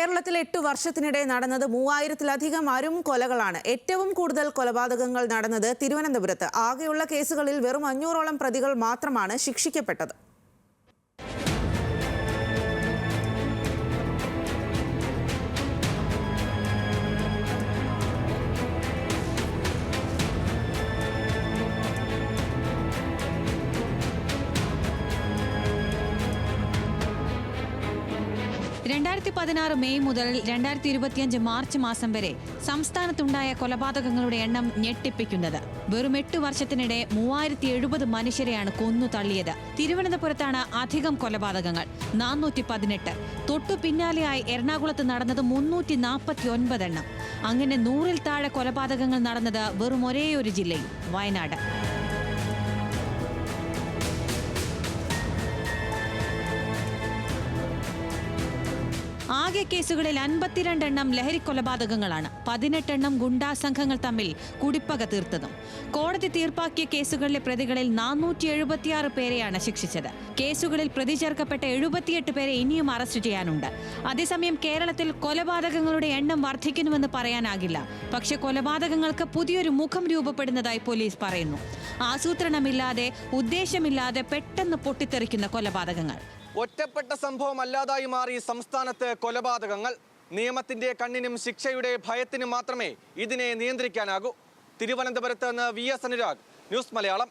കേരളത്തിൽ 8 വർഷത്തിനിടെ നടന്നത് 3000-ലധികം അരും കൊലകളാണ്. ഏറ്റവും കൂടുതൽ കൊലപാതകങ്ങൾ നടന്നത് തിരുവനന്തപുരത്ത്. ആകെയുള്ള കേസുകളിൽ വെറും 500ഓളം പ്രതികൾ മാത്രമാണ് ശിക്ഷിക്കപ്പെട്ടത്. മെയ് മുതൽ 2025 മാർച്ച് മാസം വരെ സംസ്ഥാനത്തുണ്ടായ കൊലപാതകങ്ങളുടെ എണ്ണം ഞെട്ടിപ്പിക്കുന്നത്. വെറും 8 വർഷത്തിനിടെ 3070 മനുഷ്യരെയാണ് കൊന്നു തള്ളിയത്. തിരുവനന്തപുരത്താണ് അധികം കൊലപാതകങ്ങൾ, 418. തൊട്ടു പിന്നാലെയായി എറണാകുളത്ത് നടന്നത് 349 എണ്ണം. അങ്ങനെ 100-ൽ താഴെ കൊലപാതകങ്ങൾ നടന്നത് വെറും ഒരേയൊരു ജില്ലയിൽ, വയനാട്. ആകെ കേസുകളിൽ 52 എണ്ണം ലഹരി കൊലപാതകങ്ങളാണ്. 18 എണ്ണം ഗുണ്ടാ സംഘങ്ങൾ തമ്മിൽ കുടിപ്പക തീർത്തതും. കോടതി തീർപ്പാക്കിയ കേസുകളിലെ പ്രതികളിൽ 476 പേരെയാണ് ശിക്ഷിച്ചത്. കേസുകളിൽ പ്രതി ചേർക്കപ്പെട്ട 78 പേരെ ഇനിയും അറസ്റ്റ് ചെയ്യാനുണ്ട്. അതേസമയം കേരളത്തിൽ കൊലപാതകങ്ങളുടെ എണ്ണം വർദ്ധിക്കുന്നുവെന്ന് പറയാനാകില്ല. പക്ഷെ കൊലപാതകങ്ങൾക്ക് പുതിയൊരു മുഖം രൂപപ്പെടുന്നതായി പോലീസ് പറയുന്നു. ആസൂത്രണമില്ലാതെ, ഉദ്ദേശമില്ലാതെ പെട്ടെന്ന് പൊട്ടിത്തെറിക്കുന്ന കൊലപാതകങ്ങൾ. ഒറ്റപ്പെട്ട സംഭവമല്ലാതായി മാറി സംസ്ഥാനത്ത് കൊലപാതകങ്ങൾ. നിയമത്തിന്റെ കണ്ണിനും ശിക്ഷയുടെ ഭയത്തിനും മാത്രമേ ഇതിനെ നിയന്ത്രിക്കാനാകൂ. തിരുവനന്തപുരത്ത് നിന്ന് VS അനുരാഗ്, ന്യൂസ് മലയാളം.